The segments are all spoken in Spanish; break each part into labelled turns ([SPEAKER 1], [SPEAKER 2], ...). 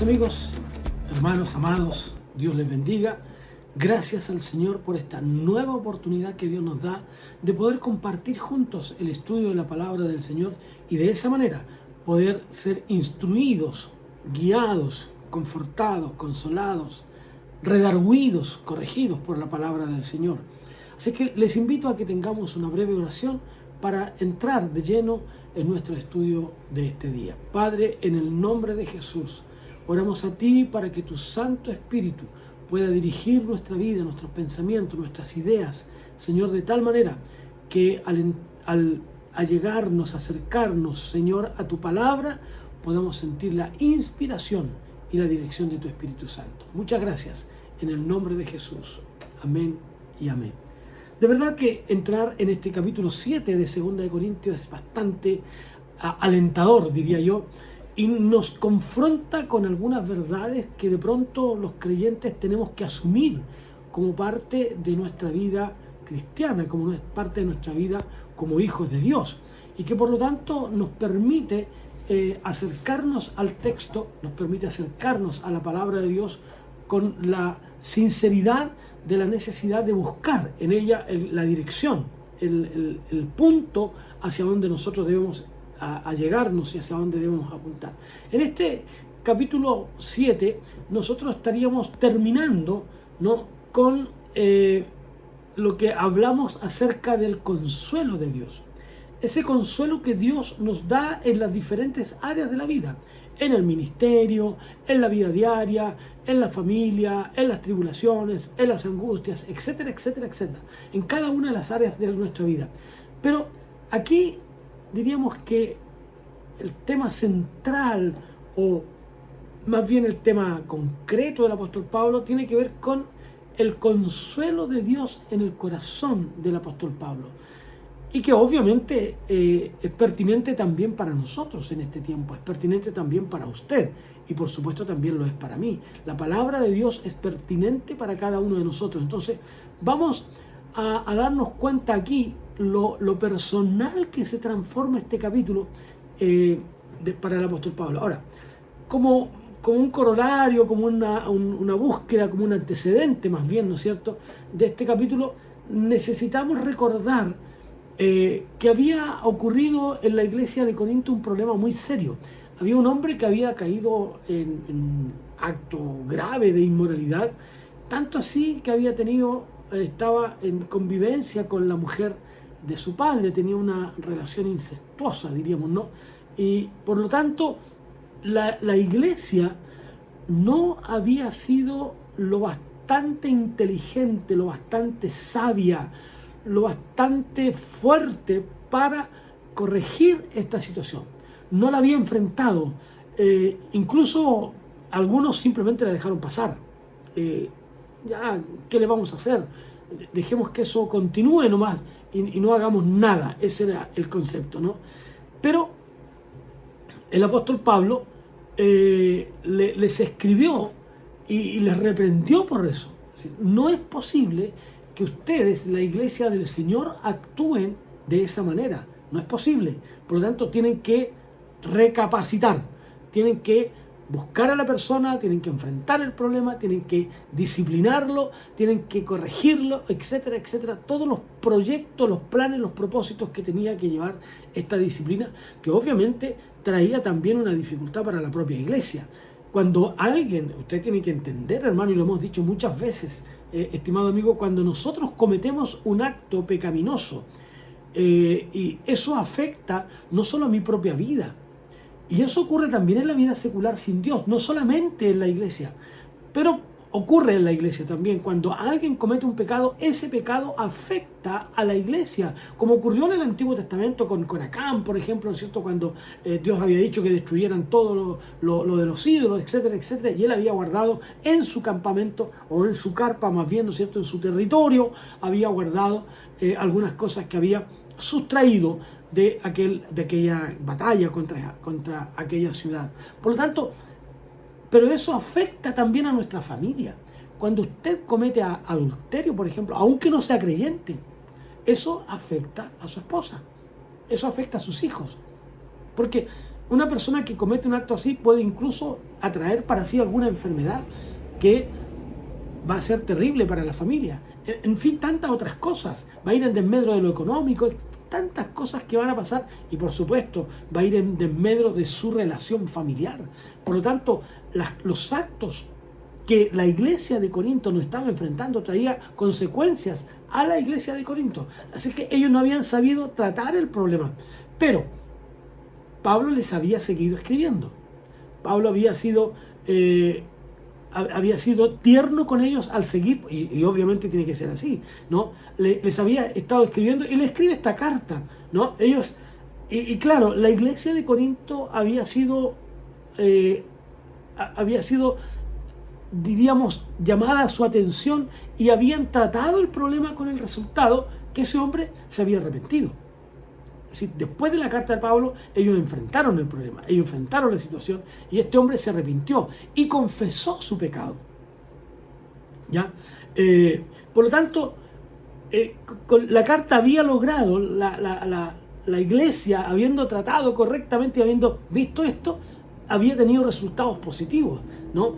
[SPEAKER 1] amigos, hermanos amados, Dios les bendiga. Gracias al Señor por esta nueva oportunidad que Dios nos da de poder compartir juntos el estudio de la palabra del Señor y de esa manera poder ser instruidos, guiados, confortados, consolados, redarguidos, corregidos por la palabra del Señor. Así que les invito a que tengamos una breve oración para entrar de lleno en nuestro estudio de este día. Padre, en el nombre de Jesús, oramos a ti para que tu Santo Espíritu pueda dirigir nuestra vida, nuestros pensamientos, nuestras ideas, Señor, de tal manera que al allegarnos, acercarnos, Señor, a tu palabra, podamos sentir la inspiración y la dirección de tu Espíritu Santo. Muchas gracias, en el nombre de Jesús. Amén y amén. De verdad que entrar en este capítulo 7 de 2 de Corintios es bastante alentador, diría yo, y nos confronta con algunas verdades que de pronto los creyentes tenemos que asumir como parte de nuestra vida cristiana, como parte de nuestra vida como hijos de Dios, y que por lo tanto nos permite acercarnos al texto, nos permite acercarnos a la palabra de Dios con la sinceridad de la necesidad de buscar en ella la dirección, el punto hacia donde nosotros debemos allegarnos y hacia donde debemos apuntar. En este capítulo 7 nosotros estaríamos terminando, ¿no?, con lo que hablamos acerca del consuelo de Dios. Ese consuelo que Dios nos da en las diferentes áreas de la vida, en el ministerio, en la vida diaria, en la familia, en las tribulaciones, en las angustias, etcétera, etcétera, etcétera, en cada una de las áreas de nuestra vida. Pero aquí diríamos que el tema central, o más bien el tema concreto del apóstol Pablo, tiene que ver con el consuelo de Dios en el corazón del apóstol Pablo. Y que obviamente es pertinente también para nosotros en este tiempo, es pertinente también para usted y por supuesto también lo es para mí. La palabra de Dios es pertinente para cada uno de nosotros. Entonces vamos a darnos cuenta aquí lo personal que se transforma este capítulo para el apóstol Pablo. Ahora, como un corolario, como una búsqueda, como un antecedente más bien, ¿no es cierto?, de este capítulo, necesitamos recordar que había ocurrido en la iglesia de Corinto un problema muy serio. Había un hombre que había caído en un acto grave de inmoralidad, tanto así que estaba en convivencia con la mujer de su padre, tenía una relación incestuosa, diríamos, ¿no? Y por lo tanto, la iglesia no había sido lo bastante inteligente, lo bastante sabia, lo bastante fuerte para corregir esta situación. No la había enfrentado. Incluso algunos simplemente la dejaron pasar. Ya, ¿qué le vamos a hacer? Dejemos que eso continúe nomás y no hagamos nada. Ese era el concepto, ¿no? Pero el apóstol Pablo les escribió y les reprendió por eso. Es decir, no es posible que ustedes, la iglesia del Señor, actúen de esa manera. No es posible. Por lo tanto, tienen que recapacitar, tienen que buscar a la persona, tienen que enfrentar el problema, tienen que disciplinarlo, tienen que corregirlo, etcétera, etcétera. Todos los proyectos, los planes, los propósitos que tenía que llevar esta disciplina, que obviamente traía también una dificultad para la propia iglesia. Cuando alguien, usted tiene que entender, hermano, y lo hemos dicho muchas veces, estimado amigo, cuando nosotros cometemos un acto pecaminoso, y eso afecta no solo a mi propia vida, y eso ocurre también en la vida secular sin Dios, no solamente en la iglesia, pero ocurre en la iglesia también. Cuando alguien comete un pecado, ese pecado afecta a la iglesia, como ocurrió en el Antiguo Testamento con Acán, por ejemplo, ¿no es cierto?, cuando Dios había dicho que destruyeran todo lo de los ídolos, etcétera, etcétera, y él había guardado en su campamento, o en su carpa más bien, ¿no es cierto?, en su territorio, había guardado algunas cosas que había sustraído de aquella batalla contra aquella ciudad. Por lo tanto, pero eso afecta también a nuestra familia. Cuando usted comete adulterio, por ejemplo, aunque no sea creyente, eso afecta a su esposa, eso afecta a sus hijos. Porque Una persona que comete un acto así puede incluso atraer para sí alguna enfermedad que va a ser terrible para la familia. En fin, tantas otras cosas. Va a ir en desmedro de lo económico, tantas cosas que van a pasar, y por supuesto va a ir en desmedro de su relación familiar. Por lo tanto, los actos que la iglesia de Corinto no estaba enfrentando traía consecuencias a la iglesia de Corinto. Así que ellos no habían sabido tratar el problema. Pero Pablo les había seguido escribiendo. Pablo había sido tierno con ellos al seguir, y obviamente tiene que ser así, ¿no? Les había estado escribiendo y le escribe esta carta, ¿no? Ellos, y claro, la iglesia de Corinto había sido, diríamos, llamada a su atención, y habían tratado el problema con el resultado que ese hombre se había arrepentido. Es decir, después de la carta de Pablo, ellos enfrentaron el problema, ellos enfrentaron la situación, y este hombre se arrepintió y confesó su pecado. ¿Ya? Por lo tanto, con la carta había logrado, la iglesia, habiendo tratado correctamente y habiendo visto esto, había tenido resultados positivos, ¿no?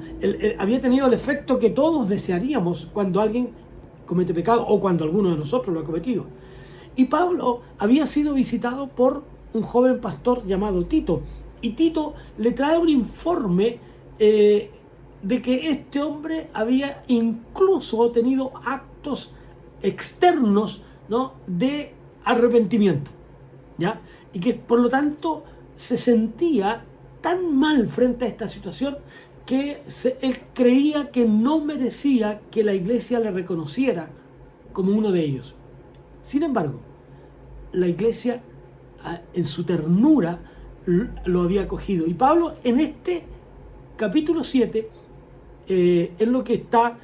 [SPEAKER 1] Había tenido el efecto que todos desearíamos cuando alguien comete pecado, o cuando alguno de nosotros lo ha cometido. Y Pablo había sido visitado por un joven pastor llamado Tito, y Tito le trae un informe de que este hombre había incluso tenido actos externos, ¿no?, de arrepentimiento, ¿ya? Y que por lo tanto se sentía tan mal frente a esta situación que él creía que no merecía que la iglesia le reconociera como uno de ellos. Sin embargo, la iglesia en su ternura lo había acogido. Y Pablo en este capítulo 7 es lo que está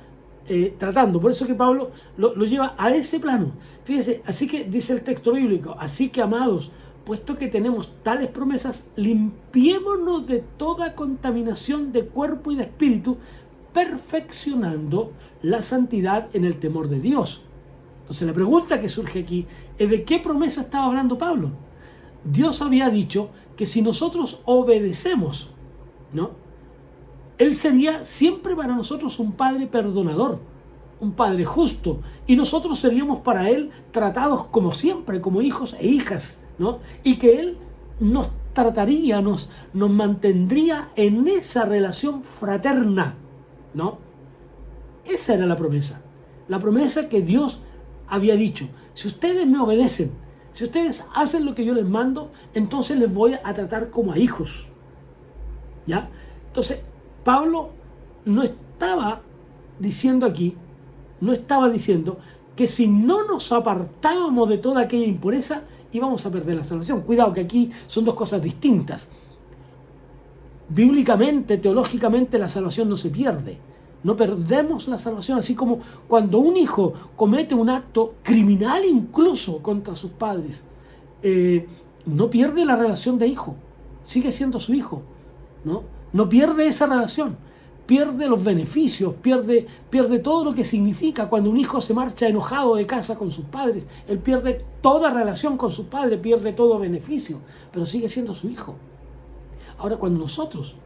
[SPEAKER 1] tratando. Por eso que Pablo lo lleva a ese plano. Fíjese, así que dice el texto bíblico: así que, amados, puesto que tenemos tales promesas, limpiémonos de toda contaminación de cuerpo y de espíritu, perfeccionando la santidad en el temor de Dios. Entonces la pregunta que surge aquí es: ¿de qué promesa estaba hablando Pablo? Dios había dicho que si nosotros obedecemos, ¿no?, Él sería siempre para nosotros un Padre perdonador, un Padre justo, y nosotros seríamos para Él tratados como siempre, como hijos e hijas, ¿no? Y que Él nos trataría, nos mantendría en esa relación fraterna, ¿no? Esa era la promesa que Dios había dicho: si ustedes me obedecen, si ustedes hacen lo que yo les mando, entonces les voy a tratar como a hijos, ¿ya? Entonces, Pablo no estaba diciendo que si no nos apartábamos de toda aquella impureza, íbamos a perder la salvación. Cuidado, que aquí son dos cosas distintas. Bíblicamente, teológicamente, la salvación no se pierde. No perdemos la salvación, así como cuando un hijo comete un acto criminal incluso contra sus padres, no pierde la relación de hijo, sigue siendo su hijo, ¿no? No pierde esa relación, pierde los beneficios, pierde todo lo que significa. Cuando un hijo se marcha enojado de casa con sus padres, él pierde toda relación con sus padres, pierde todo beneficio, pero sigue siendo su hijo. Ahora, cuando nosotros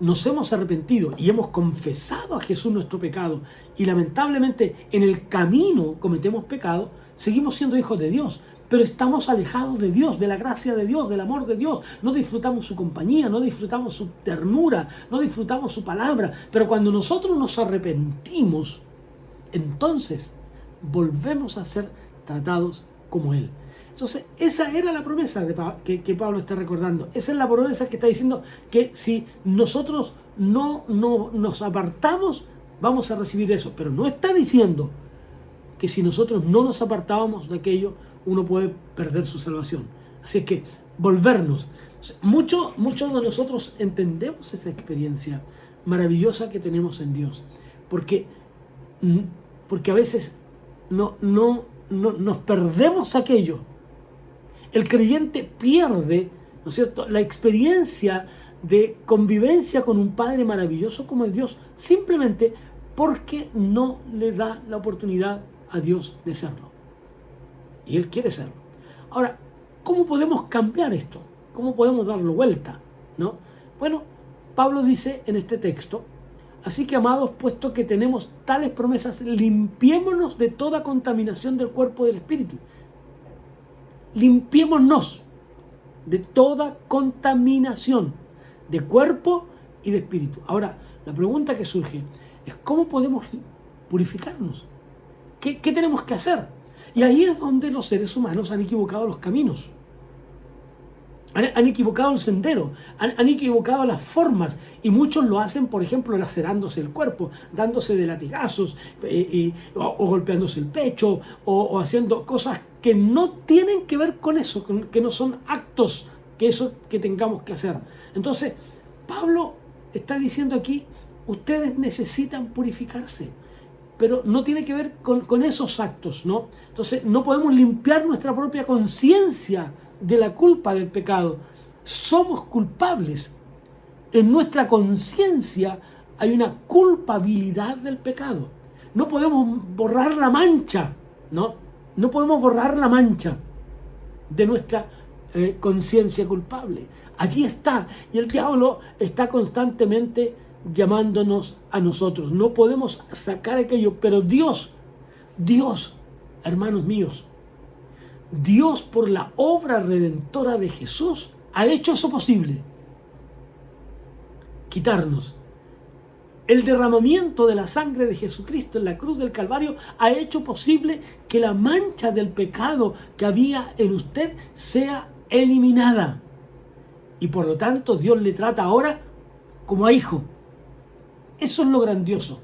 [SPEAKER 1] nos hemos arrepentido y hemos confesado a Jesús nuestro pecado, y lamentablemente en el camino cometemos pecado, seguimos siendo hijos de Dios, pero estamos alejados de Dios, de la gracia de Dios, del amor de Dios. No disfrutamos su compañía, no disfrutamos su ternura, no disfrutamos su palabra. Pero cuando nosotros nos arrepentimos, entonces volvemos a ser tratados como Él. Entonces, esa era la promesa que Pablo está recordando. Esa es la promesa que está diciendo, que si nosotros no nos apartamos, vamos a recibir eso. Pero no está diciendo que si nosotros no nos apartábamos de aquello, uno puede perder su salvación. Así es que volvernos. Muchos de nosotros entendemos esa experiencia maravillosa que tenemos en Dios, porque a veces nos perdemos aquello. El creyente pierde, ¿no es cierto?, la experiencia de convivencia con un Padre maravilloso como es Dios, simplemente porque no le da la oportunidad a Dios de serlo. Y Él quiere serlo. Ahora, ¿cómo podemos cambiar esto? ¿Cómo podemos darlo vuelta? ¿No? Bueno, Pablo dice en este texto: así que, amados, puesto que tenemos tales promesas, limpiémonos de toda contaminación del cuerpo y del espíritu. Limpiémonos de toda contaminación de cuerpo y de espíritu. Ahora, la pregunta que surge es: ¿cómo podemos purificarnos? ¿Qué tenemos que hacer? Y ahí es donde los seres humanos han equivocado los caminos. Han equivocado el sendero, han equivocado las formas, y muchos lo hacen, por ejemplo, lacerándose el cuerpo, dándose de latigazos, o golpeándose el pecho, o haciendo cosas que no tienen que ver con eso, que no son actos que tengamos que hacer. Entonces, Pablo está diciendo aquí: ustedes necesitan purificarse, pero no tiene que ver con esos actos, ¿no? Entonces, no podemos limpiar nuestra propia conciencia de la culpa del pecado. Somos culpables. En nuestra conciencia hay una culpabilidad del pecado. No podemos borrar la mancha, ¿no? No podemos borrar la mancha de nuestra conciencia culpable. Allí está, y el diablo está constantemente llamándonos a nosotros. No podemos sacar aquello, pero Dios, hermanos míos, Dios, por la obra redentora de Jesús, ha hecho eso posible. Quitarnos. El derramamiento de la sangre de Jesucristo en la cruz del Calvario ha hecho posible que la mancha del pecado que había en usted sea eliminada. Y por lo tanto, Dios le trata ahora como a hijo. Eso es lo grandioso.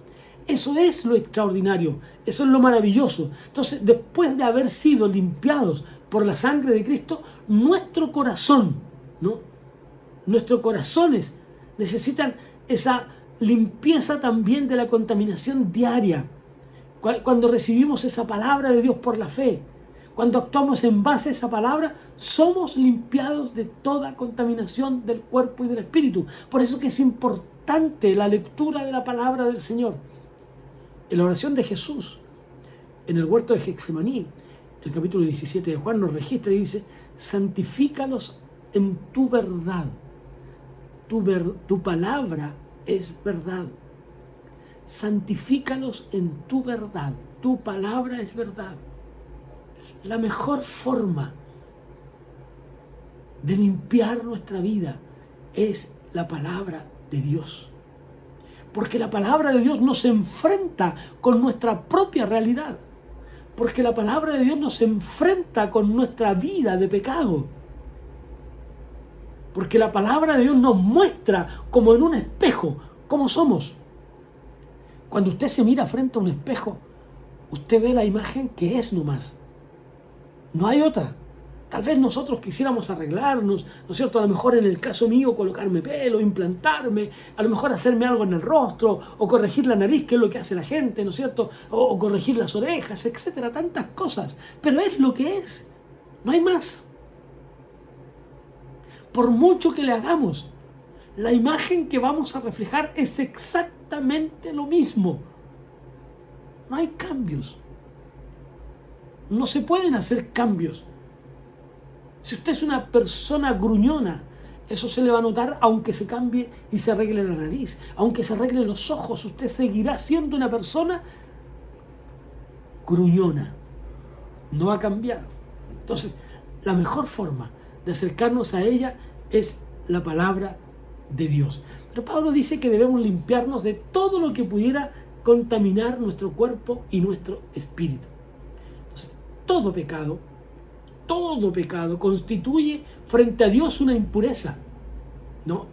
[SPEAKER 1] Eso es lo extraordinario, eso es lo maravilloso. Entonces, después de haber sido limpiados por la sangre de Cristo, nuestro corazón, ¿no? Nuestros corazones necesitan esa limpieza también de la contaminación diaria. Cuando recibimos esa palabra de Dios por la fe, cuando actuamos en base a esa palabra, somos limpiados de toda contaminación del cuerpo y del espíritu. Por eso que es importante la lectura de la palabra del Señor. En la oración de Jesús, en el huerto de Getsemaní, el capítulo 17 de Juan nos registra y dice: santifícalos en tu verdad. Tu palabra es verdad. Santifícalos en tu verdad. Tu palabra es verdad. La mejor forma de limpiar nuestra vida es la palabra de Dios. Porque la palabra de Dios nos enfrenta con nuestra propia realidad. Porque la palabra de Dios nos enfrenta con nuestra vida de pecado. Porque la palabra de Dios nos muestra como en un espejo cómo somos. Cuando usted se mira frente a un espejo, usted ve la imagen que es nomás. No hay otra. Tal vez nosotros quisiéramos arreglarnos, ¿no es cierto? A lo mejor en el caso mío colocarme pelo, implantarme, a lo mejor hacerme algo en el rostro, o corregir la nariz, que es lo que hace la gente, ¿no es cierto? O corregir las orejas, etcétera, tantas cosas. Pero es lo que es, no hay más. Por mucho que le hagamos, la imagen que vamos a reflejar es exactamente lo mismo. No hay cambios. No se pueden hacer cambios. Si usted es una persona gruñona, eso se le va a notar aunque se cambie y se arregle la nariz, aunque se arregle los ojos, usted seguirá siendo una persona gruñona. No va a cambiar. Entonces, la mejor forma de acercarnos a ella es la palabra de Dios. Pero Pablo dice que debemos limpiarnos de todo lo que pudiera contaminar nuestro cuerpo y nuestro espíritu. Entonces, todo pecado constituye frente a Dios una impureza, ¿no?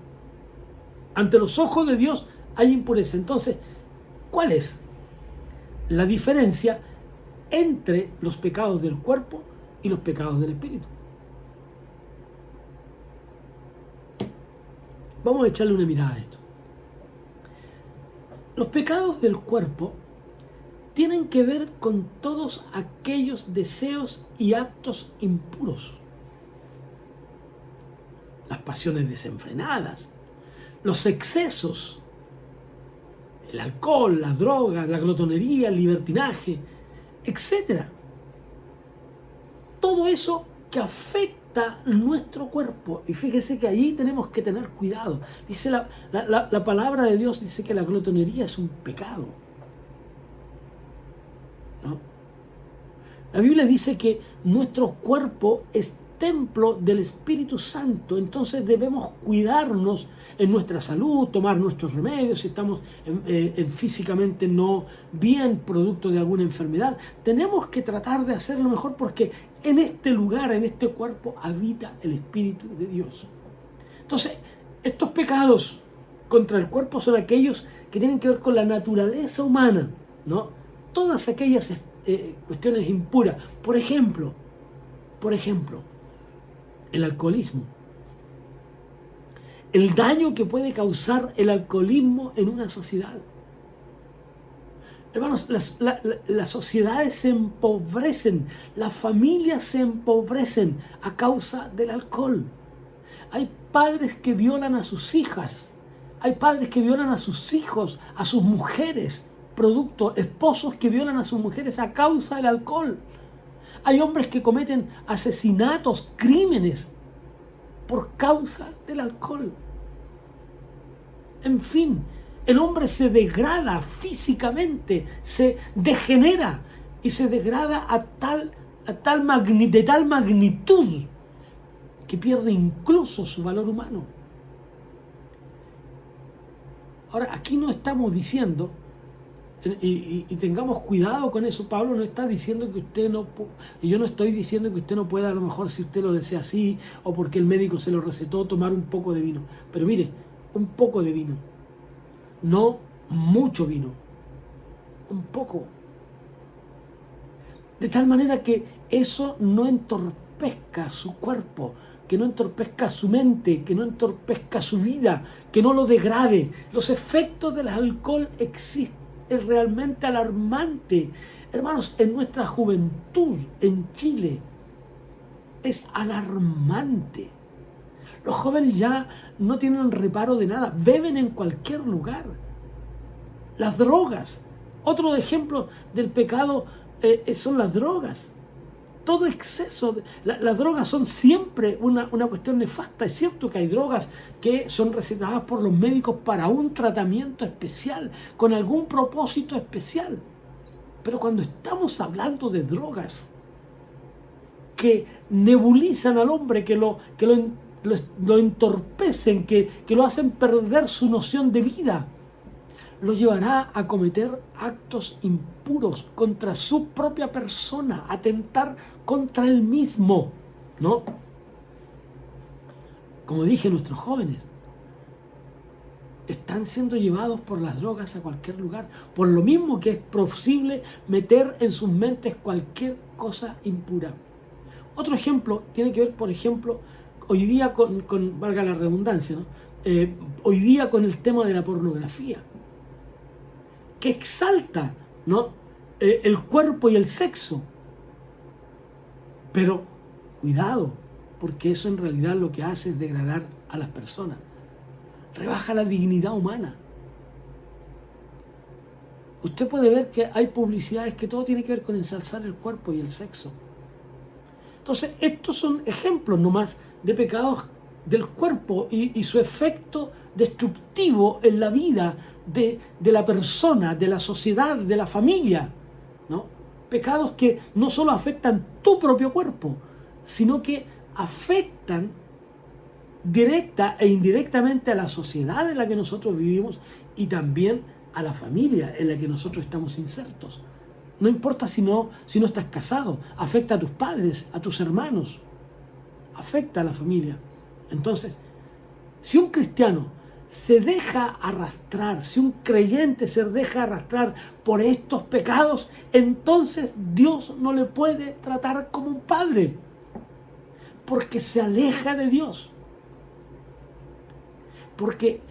[SPEAKER 1] Ante los ojos de Dios hay impureza. Entonces, ¿cuál es la diferencia entre los pecados del cuerpo y los pecados del espíritu? Vamos a echarle una mirada a esto. Los pecados del cuerpo tienen que ver con todos aquellos deseos y actos impuros. Las pasiones desenfrenadas, los excesos, el alcohol, las drogas, la glotonería, el libertinaje, etc. Todo eso que afecta hasta nuestro cuerpo. Y fíjese que ahí tenemos que tener cuidado. Dice la palabra de Dios, dice que la glotonería es un pecado, ¿no? La Biblia dice que nuestro cuerpo es templo del Espíritu Santo, entonces debemos cuidarnos en nuestra salud, tomar nuestros remedios si estamos físicamente no bien, producto de alguna enfermedad. Tenemos que tratar de hacerlo mejor porque en este lugar, en este cuerpo, habita el Espíritu de Dios. Entonces, estos pecados contra el cuerpo son aquellos que tienen que ver con la naturaleza humana, ¿no? Todas aquellas cuestiones impuras. Por ejemplo, el alcoholismo. El daño que puede causar el alcoholismo en una sociedad. Hermanos, las sociedades se empobrecen, las familias se empobrecen a causa del alcohol. Hay padres que violan a sus hijas, hay padres que violan a sus hijos, a sus mujeres, esposos que violan a sus mujeres a causa del alcohol. Hay hombres que cometen asesinatos, crímenes, por causa del alcohol. En fin, el hombre se degrada físicamente, se degenera y se degrada de tal magnitud que pierde incluso su valor humano. Ahora, aquí no estamos diciendo, y tengamos cuidado con eso, Pablo no está diciendo que usted no, y yo no estoy diciendo que usted no pueda, a lo mejor si usted lo desea así, o porque el médico se lo recetó, tomar un poco de vino. Pero mire, un poco de vino, no mucho vino, un poco. De tal manera que eso no entorpezca su cuerpo, que no entorpezca su mente, que no entorpezca su vida, que no lo degrade. Los efectos del alcohol existen. Es realmente alarmante. Hermanos, en nuestra juventud en Chile es alarmante. Los jóvenes ya no tienen reparo de nada, beben en cualquier lugar. Las drogas, otro ejemplo del pecado son las drogas. Todo exceso, las drogas son siempre una cuestión nefasta. Es cierto que hay drogas que son recetadas por los médicos para un tratamiento especial, con algún propósito especial. Pero cuando estamos hablando de drogas que nebulizan al hombre, que lo entorpecen, que lo hacen perder su noción de vida, lo llevará a cometer actos impuros contra su propia persona, atentar contra él mismo, ¿no? Como dije, nuestros jóvenes están siendo llevados por las drogas a cualquier lugar, por lo mismo que es posible meter en sus mentes cualquier cosa impura. Otro ejemplo tiene que ver, por ejemplo, hoy día con valga la redundancia, ¿no? Hoy día con el tema de la pornografía, que exalta, ¿no? El cuerpo y el sexo. Pero cuidado, porque eso en realidad lo que hace es degradar a las personas. Rebaja la dignidad humana. Usted puede ver que hay publicidades que todo tiene que ver con ensalzar el cuerpo y el sexo. Entonces, estos son ejemplos nomás de pecados del cuerpo y su efecto destructivo en la vida de la persona, de la sociedad, de la familia, ¿no? Pecados que no solo afectan tu propio cuerpo, sino que afectan directa e indirectamente a la sociedad en la que nosotros vivimos y también a la familia en la que nosotros estamos insertos. No importa si no estás casado, afecta a tus padres, a tus hermanos, afecta a la familia. Entonces, si un cristiano se deja arrastrar, si un creyente se deja arrastrar por estos pecados, entonces Dios no le puede tratar como un padre, porque se aleja de Dios. Porque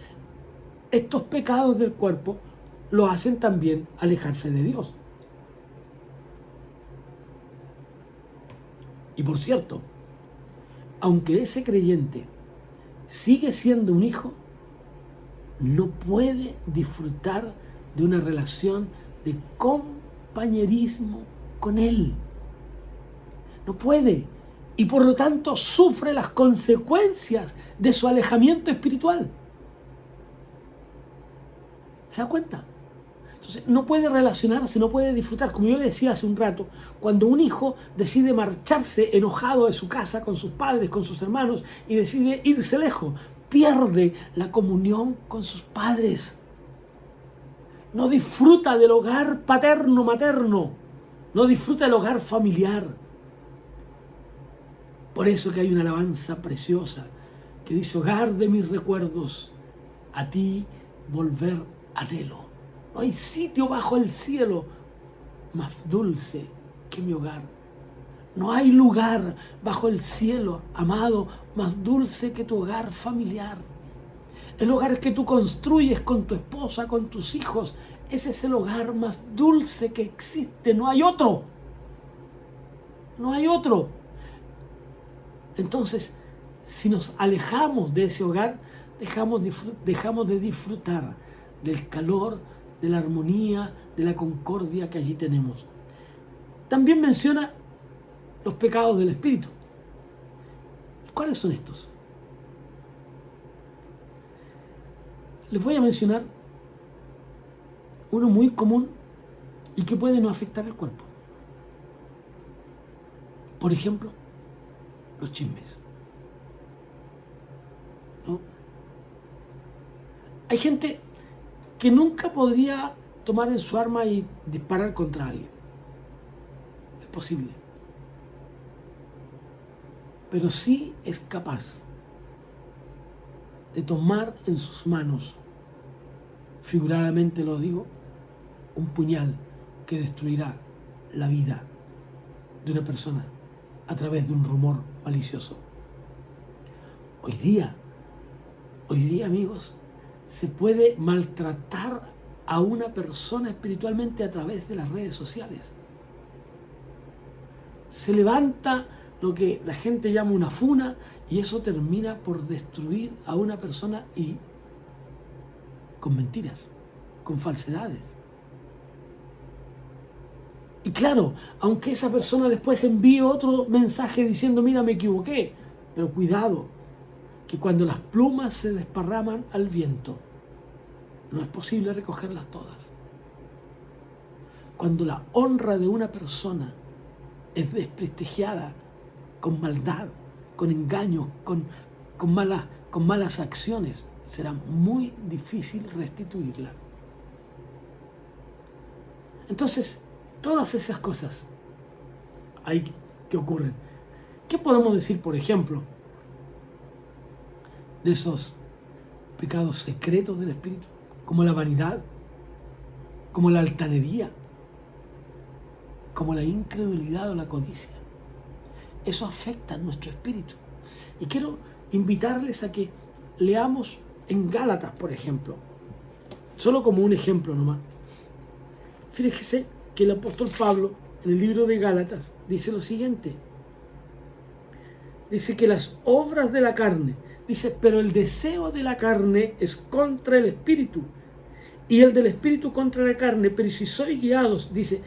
[SPEAKER 1] estos pecados del cuerpo lo hacen también alejarse de Dios. Y por cierto, aunque ese creyente sigue siendo un hijo, no puede disfrutar de una relación de compañerismo con Él. No puede. y por lo tanto sufre las consecuencias de su alejamiento espiritual. ¿Se da cuenta? Entonces no puede relacionarse, no puede disfrutar. Como yo le decía hace un rato, cuando un hijo decide marcharse enojado de su casa con sus padres, con sus hermanos, y decide irse lejos, pierde la comunión con sus padres. No disfruta del hogar paterno-materno. No disfruta del hogar familiar. Por eso que hay una alabanza preciosa que dice: hogar de mis recuerdos, a ti volver anhelo. No hay sitio bajo el cielo más dulce que mi hogar. No hay lugar bajo el cielo, amado, más dulce que tu hogar familiar. El hogar que tú construyes con tu esposa, con tus hijos, ese es el hogar más dulce que existe. No hay otro. No hay otro. Entonces, si nos alejamos de ese hogar, dejamos de disfrutar del calor, de la armonía, de la concordia que allí tenemos. También menciona los pecados del espíritu. ¿Cuáles son estos? Les voy a mencionar uno muy común y que puede no afectar al cuerpo. Por ejemplo, los chismes. ¿No? Hay gente que nunca podría tomar en su arma y disparar contra alguien. Es posible. Pero sí es capaz de tomar en sus manos, figuradamente lo digo, un puñal que destruirá la vida de una persona a través de un rumor malicioso. Hoy día, amigos, se puede maltratar a una persona espiritualmente a través de las redes sociales. Se levanta lo que la gente llama una funa y eso termina por destruir a una persona, y con mentiras, con falsedades. Y claro, aunque esa persona después envíe otro mensaje diciendo: mira, me equivoqué, pero cuidado, que cuando las plumas se desparraman al viento, no es posible recogerlas todas. Cuando la honra de una persona es desprestigiada con maldad, con engaños, con malas acciones, será muy difícil restituirla. Entonces, todas esas cosas que ocurren. ¿Qué podemos decir, por ejemplo, de esos pecados secretos del espíritu? Como la vanidad, como la altanería, como la incredulidad o la codicia. Eso afecta a nuestro espíritu. Y quiero invitarles a que leamos en Gálatas, por ejemplo, solo como un ejemplo nomás. Fíjese que el apóstol Pablo, en el libro de Gálatas, dice lo siguiente. Dice que las obras de la carne, dice, pero el deseo de la carne es contra el espíritu, y el del espíritu contra la carne, pero si sois guiados, dice,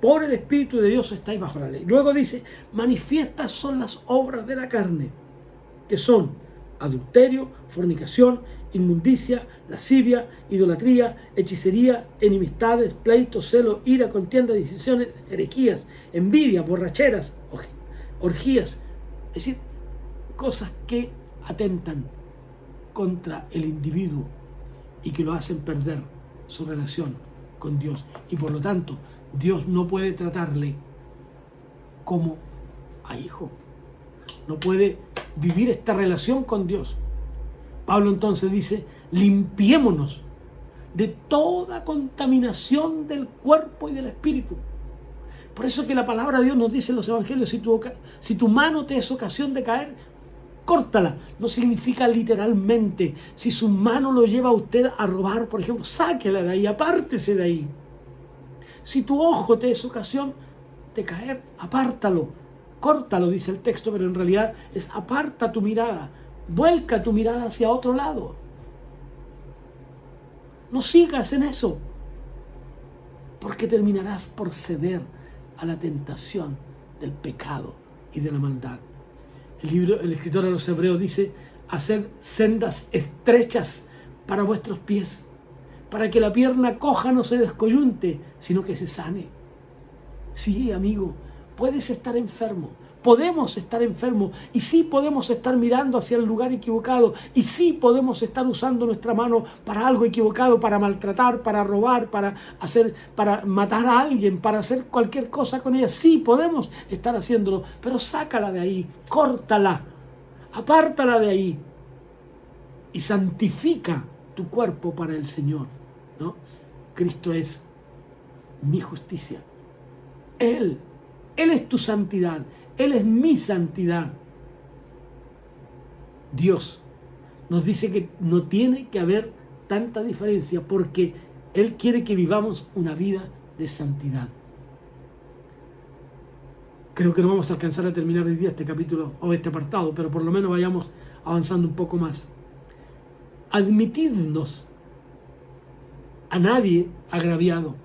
[SPEAKER 1] por el espíritu de Dios estáis bajo la ley. Luego dice, manifiestas son las obras de la carne, que son adulterio, fornicación, inmundicia, lascivia, idolatría, hechicería, enemistades, pleitos, celos, ira, contienda, decisiones, herejías, envidia, borracheras, orgías. Es decir, cosas que atentan contra el individuo y que lo hacen perder su relación con Dios. Y por lo tanto, Dios no puede tratarle como a hijo. No puede vivir esta relación con Dios. Pablo entonces dice, limpiémonos de toda contaminación del cuerpo y del espíritu. Por eso que la palabra de Dios nos dice en los evangelios, si tu mano te es ocasión de caer, córtala. No significa literalmente, si su mano lo lleva a usted a robar, por ejemplo, sáquela de ahí, apártese de ahí. Si tu ojo te es ocasión de caer, apártalo. Córtalo, dice el texto, pero en realidad es aparta tu mirada, vuelca tu mirada hacia otro lado. No sigas en eso, porque terminarás por ceder a la tentación del pecado y de la maldad. El escritor a los Hebreos dice: haced sendas estrechas para vuestros pies, para que la pierna coja no se descoyunte, sino que se sane. Sí, amigo, puedes estar enfermo, podemos estar enfermos, y sí podemos estar mirando hacia el lugar equivocado, y sí podemos estar usando nuestra mano para algo equivocado, para maltratar, para robar, para matar a alguien, para hacer cualquier cosa con ella. Sí podemos estar haciéndolo, pero sácala de ahí, córtala, apártala de ahí y santifica tu cuerpo para el Señor, ¿no? Cristo es mi justicia. Él es tu santidad, Él es mi santidad. Dios nos dice que no tiene que haber tanta diferencia porque Él quiere que vivamos una vida de santidad. Creo que no vamos a alcanzar a terminar hoy día este capítulo o este apartado, pero por lo menos vayamos avanzando un poco más. Admitirnos a nadie agraviado,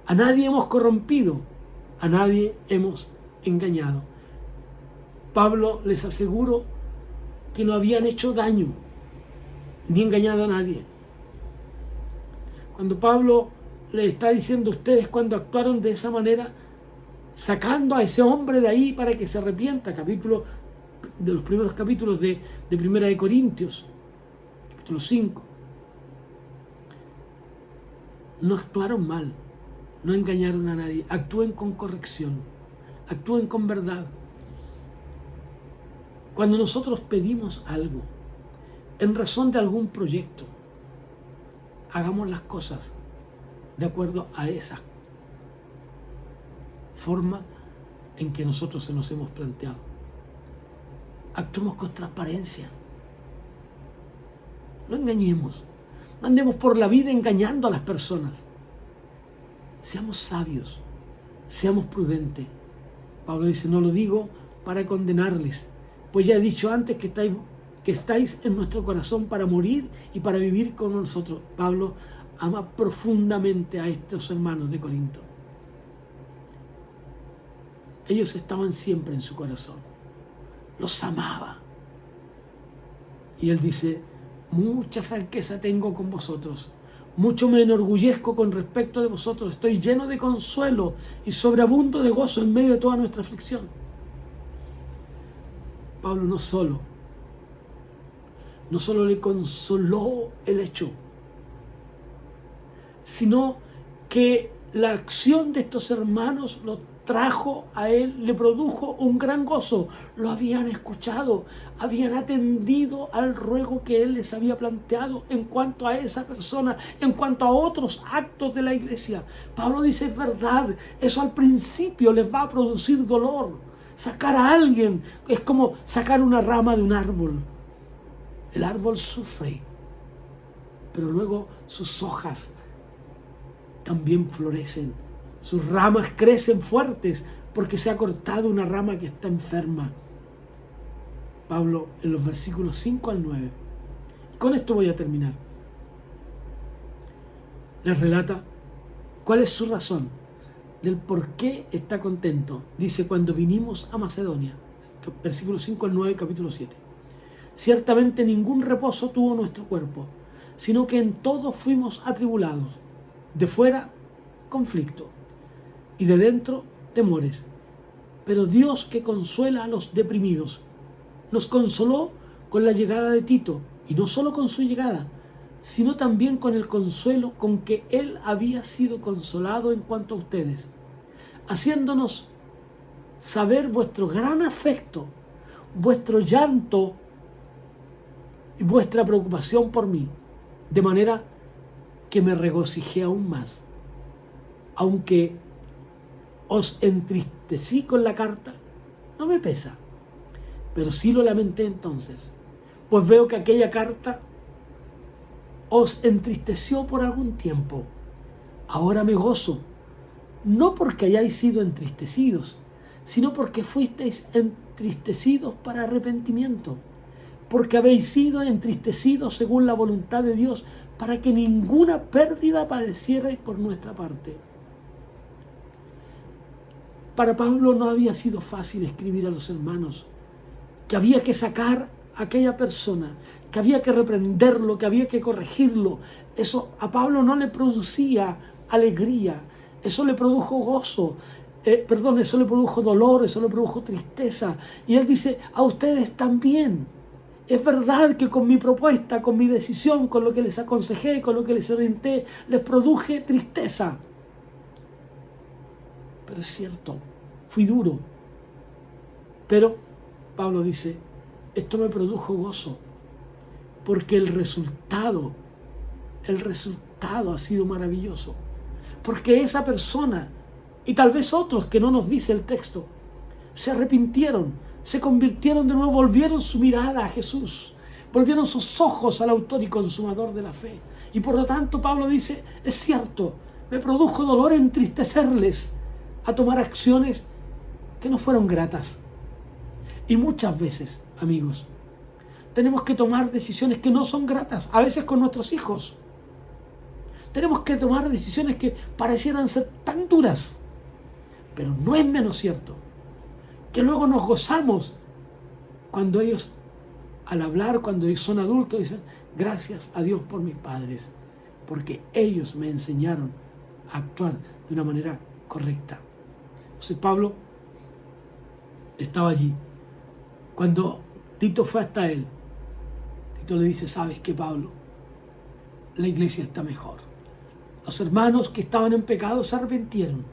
[SPEAKER 1] a nadie hemos corrompido, a nadie hemos engañado. Pablo les aseguró que no habían hecho daño ni engañado a nadie. Cuando Pablo le está diciendo a ustedes, cuando actuaron de esa manera, sacando a ese hombre de ahí para que se arrepienta, capítulo de los primeros capítulos de Primera de Corintios, capítulo 5, no actuaron mal, no engañaron a nadie, actúen con corrección, actúen con verdad. Cuando nosotros pedimos algo en razón de algún proyecto, hagamos las cosas de acuerdo a esa forma en que nosotros se nos hemos planteado. Actuemos con transparencia. No engañemos. No andemos por la vida engañando a las personas. Seamos sabios. Seamos prudentes. Pablo dice: no lo digo para condenarles, pues ya he dicho antes que estáis en nuestro corazón para morir y para vivir con nosotros. Pablo ama profundamente a estos hermanos de Corinto. Ellos estaban siempre en su corazón. Los amaba. Y él dice: mucha franqueza tengo con vosotros, mucho me enorgullezco con respecto de vosotros, estoy lleno de consuelo y sobreabundo de gozo en medio de toda nuestra aflicción. Pablo no solo le consoló el hecho, sino que la acción de estos hermanos lo trajo a él, le produjo un gran gozo. Lo habían escuchado, habían atendido al ruego que él les había planteado en cuanto a esa persona, en cuanto a otros actos de la iglesia. Pablo dice: es verdad, eso al principio les va a producir dolor. Sacar a alguien es como sacar una rama de un árbol. El árbol sufre, pero luego sus hojas también florecen. Sus ramas crecen fuertes porque se ha cortado una rama que está enferma. Pablo, en los versículos 5 al 9, y con esto voy a terminar, les relata cuál es su razón del por qué está contento. Dice: cuando vinimos a Macedonia, versículos 5 al 9, capítulo 7. Ciertamente ningún reposo tuvo nuestro cuerpo, sino que en todo fuimos atribulados, de fuera conflicto, y de dentro temores. Pero Dios, que consuela a los deprimidos, nos consoló con la llegada de Tito, y no solo con su llegada, sino también con el consuelo con que él había sido consolado en cuanto a ustedes, haciéndonos saber vuestro gran afecto, vuestro llanto y vuestra preocupación por mí, de manera que me regocijé aún más. Aunque os entristecí con la carta, no me pesa, pero sí lo lamenté entonces, pues veo que aquella carta os entristeció por algún tiempo. Ahora me gozo, no porque hayáis sido entristecidos, sino porque fuisteis entristecidos para arrepentimiento, porque habéis sido entristecidos según la voluntad de Dios, para que ninguna pérdida padecierais por nuestra parte. Para Pablo no había sido fácil escribir a los hermanos que había que sacar a aquella persona, que había que reprenderlo, que había que corregirlo, eso a Pablo no le producía alegría, eso le produjo gozo, eso le produjo dolor, eso le produjo tristeza. Y él dice, a ustedes también. Es verdad que con mi propuesta, con mi decisión, con lo que les aconsejé, con lo que les orienté, les produje tristeza. Pero es cierto, fui duro. Pero Pablo dice, esto me produjo gozo, porque el resultado ha sido maravilloso. Porque esa persona, y tal vez otros que no nos dice el texto, se arrepintieron, se convirtieron de nuevo, volvieron su mirada a Jesús, volvieron sus ojos al autor y consumador de la fe. Y por lo tanto Pablo dice, es cierto, me produjo dolor entristecerles a tomar acciones que no fueron gratas. Y muchas veces, amigos, tenemos que tomar decisiones que no son gratas, a veces con nuestros hijos. Tenemos que tomar decisiones que parecieran ser tan duras, pero no es menos cierto que luego nos gozamos cuando ellos, al hablar, cuando son adultos, dicen, gracias a Dios por mis padres, porque ellos me enseñaron a actuar de una manera correcta. Entonces Pablo estaba allí. Cuando Tito fue hasta él, Tito le dice, ¿sabes qué, Pablo? La iglesia está mejor. Los hermanos que estaban en pecado se arrepintieron.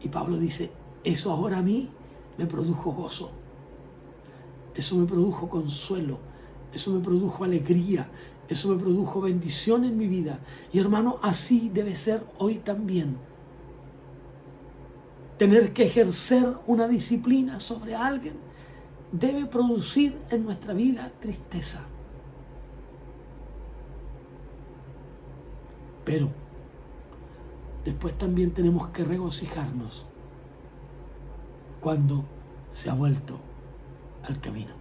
[SPEAKER 1] Y Pablo dice, eso ahora a mí me produjo gozo. Eso me produjo consuelo. Eso me produjo alegría. Eso me produjo bendición en mi vida. Y hermano, así debe ser hoy también. Tener que ejercer una disciplina sobre alguien debe producir en nuestra vida tristeza. Pero después también tenemos que regocijarnos cuando se ha vuelto al camino.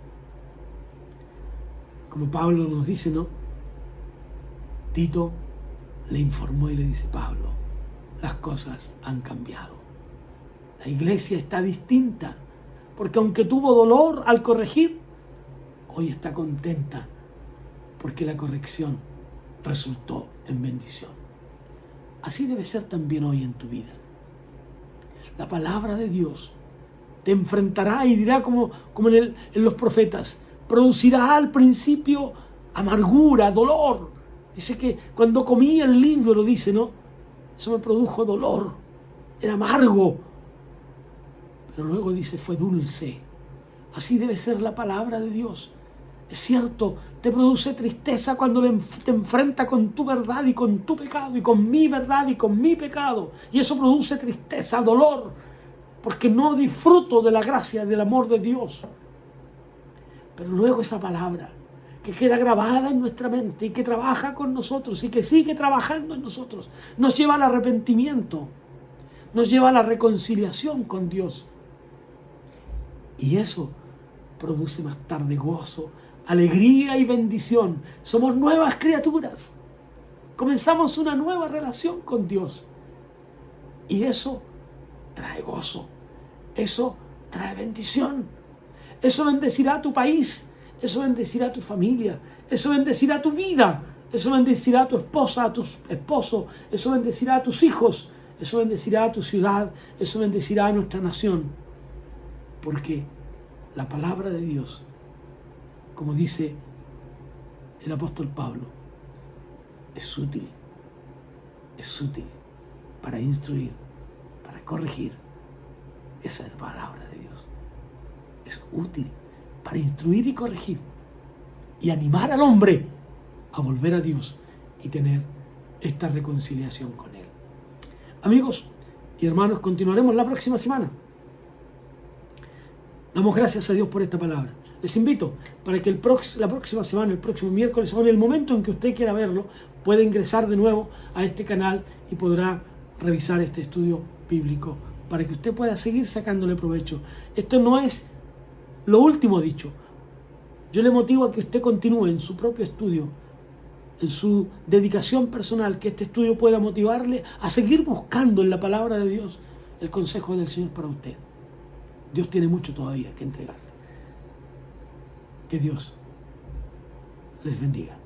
[SPEAKER 1] Como Pablo nos dice, ¿no? Tito le informó y le dice, Pablo, las cosas han cambiado. La iglesia está distinta, porque aunque tuvo dolor al corregir, hoy está contenta porque la corrección resultó en bendición. Así debe ser también hoy en tu vida. La palabra de Dios te enfrentará y dirá como en los profetas, producirá al principio amargura, dolor. Dice que cuando comí el libro, dice, ¿no? Eso me produjo dolor, era amargo. Pero luego dice, fue dulce. Así debe ser la palabra de Dios. Es cierto, te produce tristeza cuando te enfrenta con tu verdad y con tu pecado, y con mi verdad y con mi pecado. Y eso produce tristeza, dolor, porque no disfruto de la gracia, del amor de Dios. Pero luego esa palabra que queda grabada en nuestra mente y que trabaja con nosotros y que sigue trabajando en nosotros, nos lleva al arrepentimiento, nos lleva a la reconciliación con Dios. Y eso produce más tarde gozo, alegría y bendición. Somos nuevas criaturas. Comenzamos una nueva relación con Dios. Y eso trae gozo. Eso trae bendición. Eso bendecirá a tu país. Eso bendecirá a tu familia. Eso bendecirá a tu vida. Eso bendecirá a tu esposa, a tu esposo. Eso bendecirá a tus hijos. Eso bendecirá a tu ciudad. Eso bendecirá a nuestra nación. Porque la palabra de Dios, como dice el apóstol Pablo, es útil para instruir, para corregir. Esa es la palabra de Dios. Es útil para instruir y corregir y animar al hombre a volver a Dios y tener esta reconciliación con Él. Amigos y hermanos, continuaremos la próxima semana. Damos gracias a Dios por esta palabra. Les invito para que la próxima semana, el próximo miércoles, o en el momento en que usted quiera verlo, pueda ingresar de nuevo a este canal y podrá revisar este estudio bíblico para que usted pueda seguir sacándole provecho. Esto no es lo último dicho. Yo le motivo a que usted continúe en su propio estudio, en su dedicación personal, que este estudio pueda motivarle a seguir buscando en la palabra de Dios el consejo del Señor para usted. Dios tiene mucho todavía que entregarle. Que Dios les bendiga.